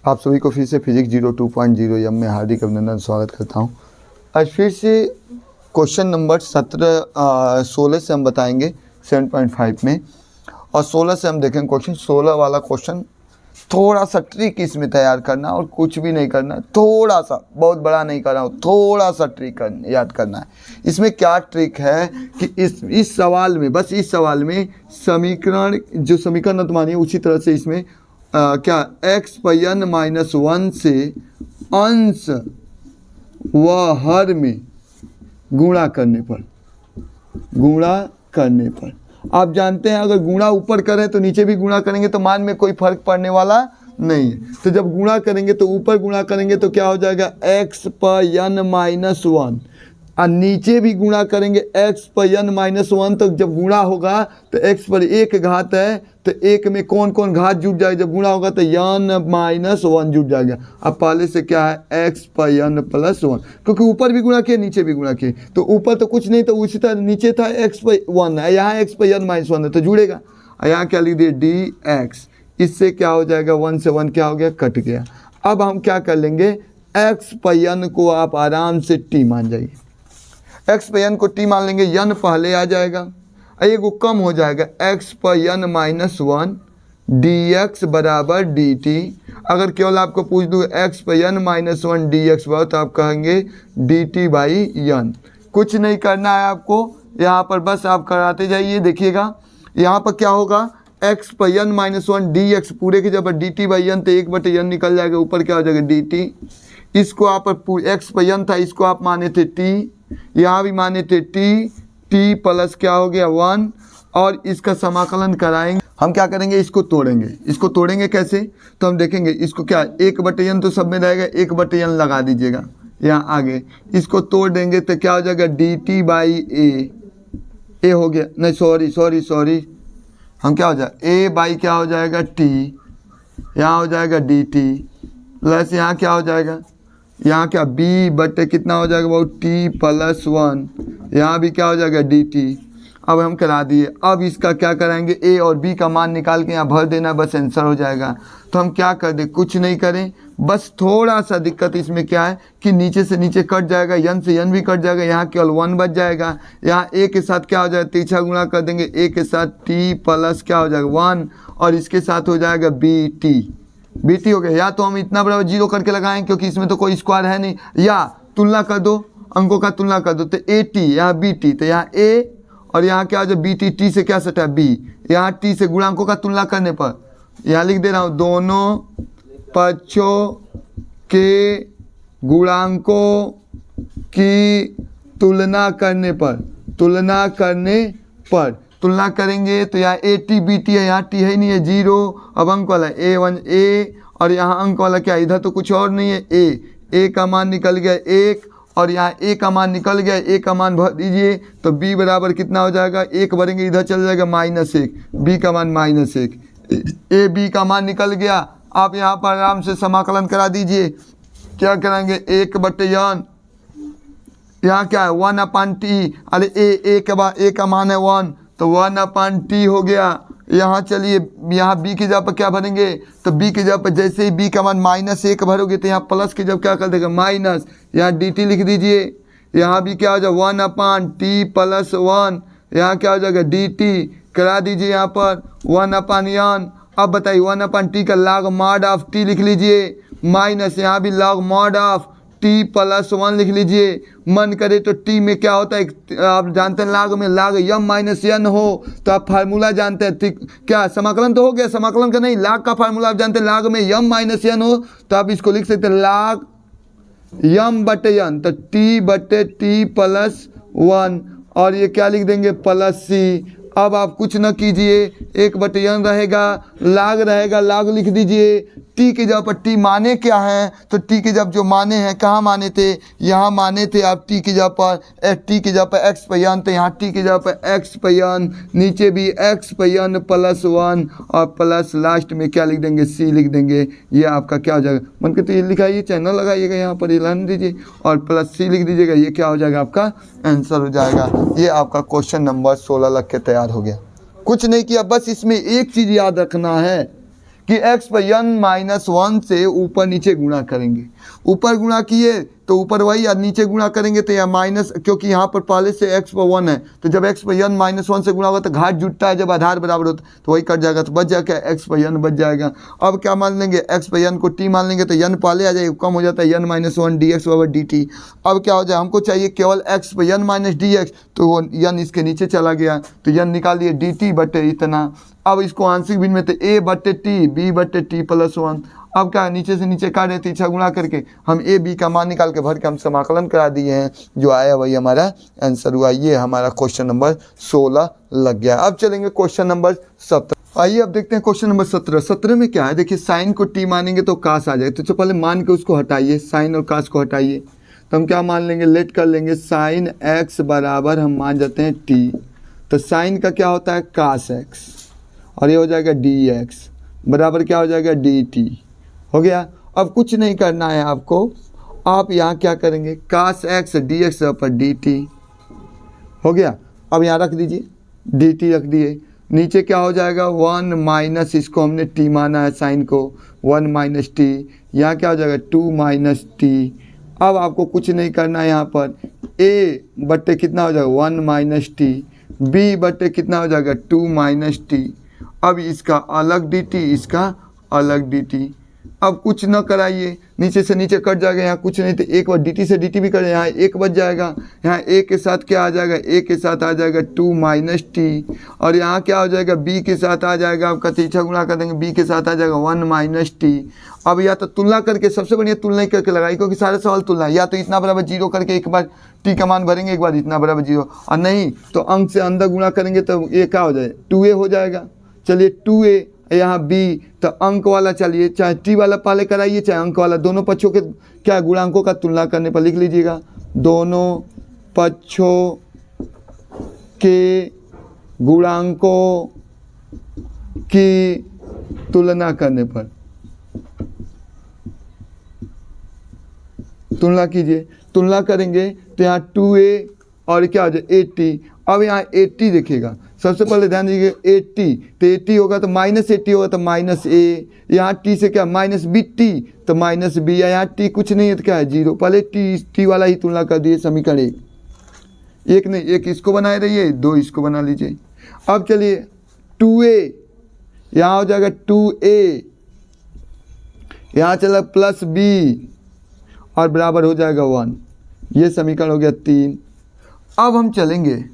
आप सभी को फिर से फिजिक्स 02.0 एम में हार्दिक अभिनंदन स्वागत करता हूं। आज फिर से क्वेश्चन नंबर 16 से हम बताएंगे 7.5 में, और 16 से हम देखेंगे क्वेश्चन 16 वाला क्वेश्चन। थोड़ा सा ट्रिक इसमें तैयार करना और कुछ भी नहीं करना, थोड़ा सा, बहुत बड़ा नहीं कर रहा हूँ, थोड़ा सा ट्रिक याद करना है। इसमें क्या ट्रिक है कि इस सवाल में, बस इस सवाल में समीकरण, जो समीकरण मानिए उसी तरह से इसमें क्या x पर n -1 से अंश व हर में गुणा करने पर आप जानते हैं अगर गुणा ऊपर करें तो नीचे भी गुणा करेंगे तो मान में कोई फर्क पड़ने वाला नहीं है। तो जब गुणा करेंगे तो ऊपर गुणा करेंगे तो क्या हो जाएगा x पर n -1, और नीचे भी गुणा करेंगे x पर n -1। तो जब गुणा होगा तो x पर एक घात है तो एक में कौन कौन घात जुट जाएगा, जब गुणा होगा तो n -1 जुट जाएगा। अब पहले से क्या है x पर n +1, क्योंकि ऊपर भी गुणा किया नीचे भी गुणा किए, तो ऊपर तो कुछ नहीं, तो उसी तरह नीचे था x पर 1 है, यहाँ x पर n -1 है तो जुड़ेगा। और यहाँ क्या लिख दिए dx, इससे क्या हो जाएगा 1 से 1 क्या हो गया, कट गया। अब हम क्या कर लेंगे, x पर n को आप आराम से t मान जाइए, x पर n को t मान लेंगे, n पहले आ जाएगा, एगो कम हो जाएगा, x पर n -1 dx बराबर dt। अगर केवल आपको पूछ दूँ x पर n -1 dx बराबर, तो आप कहेंगे dt/n। कुछ नहीं करना है आपको, यहाँ पर बस आप कराते जाइए। देखिएगा यहाँ पर क्या होगा, x पर n -1 dx पूरे के जब dt/n, तो 1/n निकल जाएगा, ऊपर क्या हो जाएगा dt। इसको आप x पर n था, इसको आप माने थे t, यहाँ भी माने थे t प्लस क्या हो गया 1, और इसका समाकलन कराएंगे। हम क्या करेंगे, इसको तोड़ेंगे कैसे, तो हम देखेंगे इसको क्या 1/n तो सब में रहेगा, 1/n लगा दीजिएगा यहाँ आगे, इसको तोड़ देंगे तो क्या हो जाएगा dt/a हो गया, नहीं सॉरी, हम क्या हो जाएगा a/ क्या हो जाएगा t, यहाँ हो जाएगा dt प्लस यहाँ क्या हो जाएगा, यहाँ क्या b बटे कितना हो जाएगा वो t+1, यहाँ भी क्या हो जाएगा dt। अब हम करा दिए, अब इसका क्या कराएंगे, a और b का मान निकाल के यहाँ भर देना, बस आंसर हो जाएगा। तो हम क्या कर दें, कुछ नहीं करें, बस थोड़ा सा दिक्कत इसमें क्या है कि नीचे से नीचे कट जाएगा, n से n भी कट जाएगा, यहाँ केवल 1 बच जाएगा। यहाँ a के साथ क्या हो जाएगा, तीसरा गुणा कर देंगे, a के साथ t प्लस क्या हो जाएगा 1, और इसके साथ हो जाएगा bt हो गया। या तो हम इतना बराबर 0 करके लगाएं, क्योंकि इसमें तो कोई स्क्वायर है नहीं, या तुलना कर दो, अंकों का तुलना कर दो, तो at यहाँ bt, तो यहाँ a और यहाँ क्या हो जाए bt, t से क्या सटा b, यहाँ t से गुणांकों का तुलना करने पर, यहाँ लिख दे रहा हूँ दोनों पक्षों के गुणांकों की तुलना करेंगे तो यहाँ a t b t है, यहाँ t है ही नहीं है 0। अब अंक वाला a1 a, और यहाँ अंक वाला क्या, इधर तो कुछ और नहीं है a का मान निकल गया 1, और यहाँ a का मान निकल गया, a का मान भर दीजिए तो b बराबर कितना हो जाएगा, 1 भरेंगे इधर चल जाएगा -1, b का मान -1, a b का मान निकल गया। आप यहाँ पर आराम से समाकलन करा दीजिए, क्या कराएंगे 1/n, यहाँ क्या है 1/t, अरे a का मान है 1, तो 1/t हो गया। यहाँ चलिए यहाँ b की जगह पर क्या भरेंगे, तो b की जगह पर जैसे ही b का मान -1 भरोगे तो यहाँ प्लस की जब क्या कर देगा माइनस, यहाँ dt लिख दीजिए, यहाँ भी क्या हो जाएगा 1/t+1, यहाँ क्या हो जाएगा dt, करा दीजिए यहाँ पर 1/n। अब बताइए 1/t का log mod ऑफ t लिख लीजिए, माइनस यहाँ भी log mod ऑफ t+1 लिख लीजिए। मन करे तो t में क्या होता है, आप जानते हैं log में log m-n हो, तो आप फार्मूला जानते हैं, ठीक क्या, समाकलन तो हो गया, समाकलन का नहीं, log का फार्मूला आप जानते हैं, log में m-n हो तो आप इसको लिख सकते हैं log m/n, तो t/t+1, और ये क्या लिख देंगे प्लस c। अब आप कुछ न कीजिए, 1/n रहेगा, log रहेगा, log लिख दीजिए। t की जगह पर t माने क्या है, तो t की जब जो माने हैं कहाँ माने थे, यहाँ माने थे आप t की जगह पर x पर n, तो यहाँ t की जगह पर x पर n, नीचे भी x पर n +1, और प्लस लास्ट में क्या लिख देंगे c लिख देंगे। ये आपका क्या हो जाएगा, मन के तो ये लिखाइए, चैनल लगाइएगा, यहाँ पर एलान दीजिए और प्लस c लिख दीजिएगा, ये क्या हो जाएगा आपका आंसर हो जाएगा। ये आपका क्वेश्चन नंबर 16 लग के तैयार हो गया। कुछ नहीं किया, बस इसमें एक चीज़ याद रखना है कि x पर n-1 से ऊपर नीचे गुणा करेंगे। ऊपर गुणा किए तो ऊपर वही, और नीचे गुणा करेंगे तो यह माइनस, क्योंकि यहाँ पर पहले से x पर 1 है, तो जब x पर n-1 से गुणा होगा तो घाट जुटता है, जब आधार बराबर होता तो वही कट जाएगा, तो बच जाएगा x पर n बच जाएगा। अब क्या मान लेंगे, x पर n को t मान लेंगे तो n पहले आ जाएगा, कम हो जाता है n-1 dx बराबर dt। अब क्या हो जाए, हमको चाहिए केवल x पर n-dx, तो वो n इसके नीचे चला गया, तो n निकाल दिए dt बटे इतना। अब इसको आंशिक भिन्न में तो a बटे t b बटे t प्लस 1। अब क्या, नीचे से नीचे काट देते, इच्छा गुणा करके हम a b का मान निकाल के भर के हम समाकलन करा दिए हैं, जो आया वही हमारा आंसर हुआ। ये हमारा क्वेश्चन नंबर 16 लग गया। अब चलेंगे क्वेश्चन नंबर 17। आइए अब देखते हैं क्वेश्चन नंबर 17। 17 में क्या है, देखिए साइन को t मानेंगे तो कास आ जाएगा, तो पहले मान के उसको हटाइए, साइन और कास को हटाइए, तो हम क्या मान लेंगे, लेट कर लेंगे साइन x बराबर हम मान जाते हैं t, तो साइन का क्या होता है कास x, और ये हो जाएगा dx बराबर क्या हो जाएगा dt। हो गया। अब कुछ नहीं करना है आपको, आप यहाँ क्या करेंगे, कास x dx पर dt। हो गया। अब यहाँ रख दीजिए, dt रख दिए, नीचे क्या हो जाएगा 1 माइनस, इसको हमने t माना है साइन को, 1 माइनस टी, यहाँ क्या हो जाएगा 2 माइनस टी। अब आपको कुछ नहीं करना है, यहाँ पर a बट्टे कितना हो जाएगा 1 माइनस टी, b बट्टे कितना हो जाएगा 2 माइनस टी। अब इसका अलग dt, इसका अलग dt। अब कुछ न कराइए, नीचे से नीचे कट जाएगा, यहाँ कुछ नहीं, तो एक बार dt से dt भी कर, यहाँ एक बच जाएगा, यहाँ a के साथ क्या आ जाएगा, a के साथ आ जाएगा 2 माइनस टी, और यहाँ क्या हो जाएगा b के साथ आ जाएगा, आपका तीसरा गुणा कर देंगे, b के साथ आ जाएगा 1 माइनस टी। अब या तो तुलना करके, सबसे बढ़िया तुलना ही करके लगाई, क्योंकि सारा सवाल तुलना, या तो इतना बराबर 0 करके एक बार t का मान भरेंगे, एक बार इतना बराबर 0, और नहीं तो अंक से अंदर गुणा करेंगे तो ये क्या हो जाए 2a हो जाएगा। चलिए 2a, यहाँ b, तो अंक वाला चलिए, चाहे t वाला पहले कराइए चाहे अंक वाला, दोनों पक्षों के क्या गुणांकों का तुलना करने पर लिख लीजिएगा, दोनों पक्षों के गुणांकों की तुलना करने पर, तुलना कीजिए, तुलना करेंगे तो यहाँ 2a और क्या हो जाए 80। अब यहाँ 80 देखिएगा, सबसे पहले ध्यान दीजिए 80, तो 80 होगा तो माइनस 80 होगा तो माइनस a, यहाँ t से क्या माइनस b t, तो माइनस b, यहाँ t कुछ नहीं है तो क्या है 0। पहले t वाला ही तुलना कर दिए, समीकरण एक नहीं, एक इसको बनाए रहिए, 2 इसको बना लीजिए। अब चलिए 2a, यहाँ हो जाएगा 2a, यहाँ चला प्लस b और बराबर हो जाएगा 1, ये समीकरण हो गया 3। अब हम चलेंगे,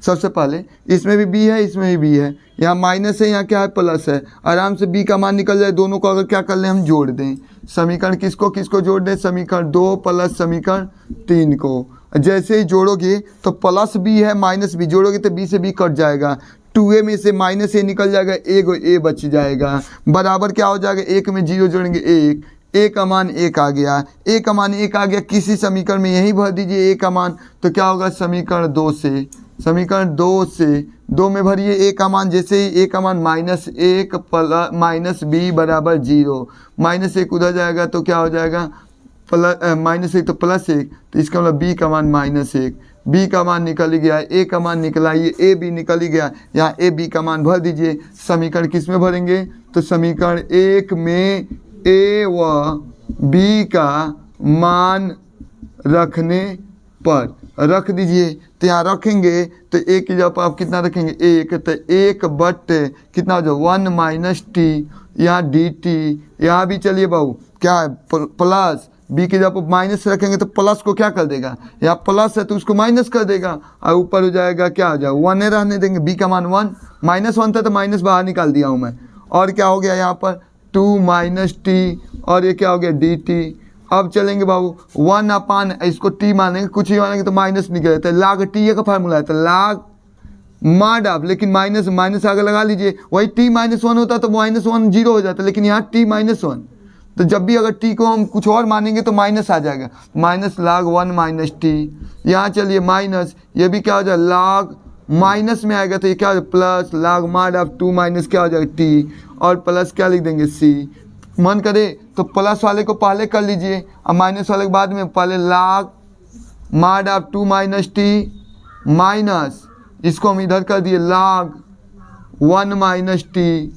सबसे पहले इसमें भी b है, इसमें भी b है, यहाँ माइनस है, यहाँ क्या है प्लस है, आराम से b का मान निकल जाए, दोनों को अगर क्या कर लें हम जोड़ दें, समीकरण किसको किसको जोड़ दें, समीकरण 2 प्लस समीकरण 3 को। जैसे ही जोड़ोगे तो प्लस b है माइनस b, जोड़ोगे तो b से b कट जाएगा, 2a में से माइनस a निकल जाएगा, a बच जाएगा, बराबर क्या हो जाएगा, 1 में 0 जोड़ेंगे 1, a का मान 1 आ गया, a का मान 1 आ गया, किसी समीकरण में यही भर दीजिए a का मान, तो क्या होगा समीकरण 2 से, समीकरण 2 से 2 में भरिए a का मान, जैसे ही a का मान -1 प्लस माइनस b बराबर 0, -1 उधर जाएगा तो क्या हो जाएगा प्लस -1 तो +1, तो इसका मतलब b का मान -1, b का मान निकल ही गया, a का मान निकला, ये a भी निकल ही गया, यहाँ a b का मान भर दीजिए। समीकरण किस में भरेंगे, तो समीकरण 1 में a व b का मान रखने पर रख दीजिए, तो यहाँ रखेंगे तो a की जगह पर आप कितना रखेंगे 1, तो 1 बट कितना हो जाए 1 माइनस टी, यहाँ dt, यहाँ भी चलिए बाबू क्या है प्लस, b की जगह पर माइनस रखेंगे तो प्लस को क्या कर देगा, यहाँ प्लस है तो उसको माइनस कर देगा, और ऊपर हो जाएगा क्या हो जाएगा 1 रहने देंगे, b का मान 1, -1 था तो माइनस बाहर निकाल दिया हूँ मैं, और क्या हो गया यहाँ पर 2 माइनस टी, और ये क्या हो गया dt। अब चलेंगे बाबू 1 अपान, इसको t मानेंगे, कुछ ही मानेंगे तो माइनस निकले, तो लाग टी का फार्मूला है, तो लाग माड आप, लेकिन माइनस आगे लगा लीजिए, वही t -1 होता तो -1 0 हो जाता, लेकिन यहाँ t -1, तो जब भी अगर t को हम कुछ और मानेंगे तो माइनस आ जाएगा, माइनस लाग 1 माइनस टी, यहाँ चलिए माइनस, ये भी क्या हो जाए लाग माइनस में आएगा, तो ये क्या हो जाए प्लस लाग माड आप 2 माइनस क्या हो जाएगा t, और प्लस क्या लिख देंगे c। मन करे तो प्लस वाले को पहले कर लीजिए और माइनस वाले के बाद में, पहले लाग माड आप 2 माइनस टी माइनस, इसको हम इधर कर दिए लाग 1 माइनस टी,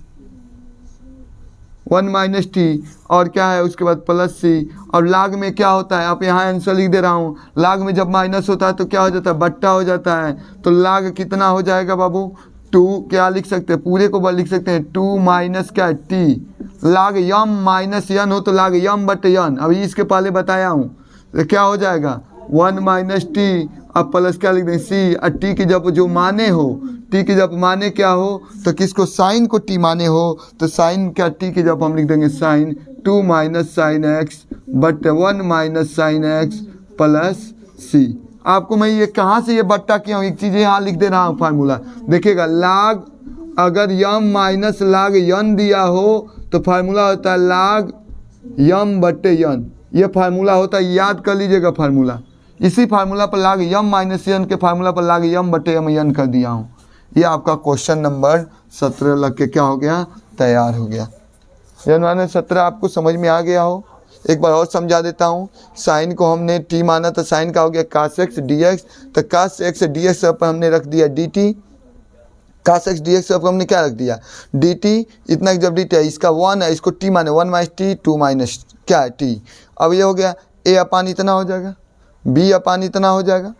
1 माइनस टी और क्या है उसके बाद प्लस सी। और लाग में क्या होता है, आप यहाँ आंसर लिख दे रहा हूँ, लाग में जब माइनस होता है तो क्या हो जाता है, बट्टा हो जाता है। तो लाग कितना हो जाएगा बाबू, 2 क्या लिख सकते हैं, पूरे को लिख सकते हैं 2 माइनस क्या टी। लाग यम माइनस यन हो तो लाग यम बट यन, अभी इसके पहले बताया हूँ। तो क्या हो जाएगा 1 माइनस टी, अब प्लस क्या लिख दें सी। और टी की जब जो माने हो, टी की जब माने क्या हो तो किसको, साइन को टी माने हो तो साइन क्या, टी की जब हम लिख देंगे sine 2 minus sine x but 1 minus sine x plus C. आपको मैं ये कहाँ से ये बट्टा किया हूँ, एक चीज़ यहाँ लिख दे रहा हूँ फार्मूला देखिएगा। लाग अगर यम माइनस लाग यन दिया हो तो फार्मूला होता है लाग यम बट्टे यन, ये फार्मूला होता है, याद कर लीजिएगा फार्मूला। इसी फार्मूला पर लाग यम माइनस यन के फार्मूला पर लाग यम बटे यम यन कर दिया हूँ। ये आपका क्वेश्चन नंबर 17 लग के क्या हो गया, तैयार हो गया। जनवरी 17 आपको समझ में आ गया हो। एक बार और समझा देता हूँ। साइन को हमने टी माना तो साइन का हो गया कास एक्स डी एक्स, तो कास एक्स डी एक्स पर हमने रख दिया डी टी, कास एक्स डी एक्स पर हमने क्या रख दिया डी टी। इतना जब डी टी है, इसका 1 है, इसको टी माने 1 माइनस टी 2 माइनस क्या है टी। अब ये हो गया ए अपान इतना हो जाएगा, बी अपान इतना हो जाएगा,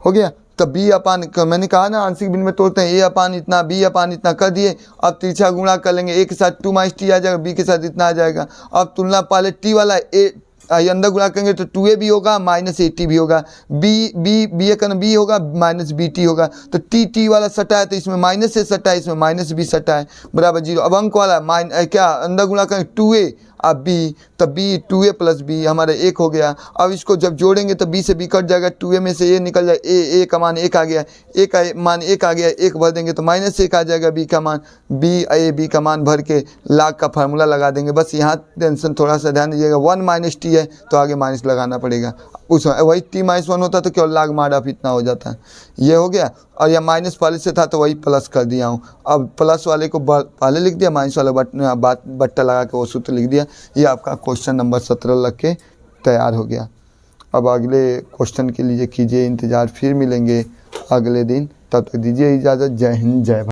हो गया। तो बी अपान मैंने कहा ना आंशिक भिन्न में तोड़ते हैं, ए अपान इतना बी अपान इतना कर दिए। अब तिरछा गुणा कर लेंगे, ए के साथ 2 माइनस टी आ जाएगा, बी के साथ इतना आ जाएगा। अब तुलना पहले टी वाला ए अंदर गुणा करेंगे तो 2a भी होगा माइनस ए टी भी होगा, बी का बी होगा माइनस बी टी होगा। तो टी वाला सटा है तो इसमें माइनस से सटा है, इसमें माइनस बी सटा है बराबर 0। अब अंक वाला क्या अंदर गुणा करेंगे 2a अब बी, तब बी 2a प्लस बी हमारा 1 हो गया। अब इसको जब जोड़ेंगे तो b से b कट जाएगा, 2a में से a निकल जाए, a का मान 1 आ गया, a का मान 1 आ गया, 1 भर देंगे तो माइनस 1 आ जाएगा, b का मान b का मान भर के लाग का फार्मूला लगा देंगे। बस यहाँ टेंशन थोड़ा सा ध्यान दीजिएगा, 1 माइनस टी है तो आगे माइनस लगाना पड़ेगा। उस वही t माइनस 1 होता तो केवल लाग मार आप इतना हो जाता है, ये हो गया। और यह माइनस पहले से था तो वही प्लस कर दिया हूँ। अब प्लस वाले को पहले लिख दिया, माइनस वाला बट्टा लगा के वो सूत्र लिख दिया। ये आपका क्वेश्चन नंबर 17 लग के तैयार हो गया। अब अगले क्वेश्चन के लिए कीजिए इंतज़ार, फिर मिलेंगे अगले दिन, तब तक दीजिए इजाज़त। जय हिंद जय भारत।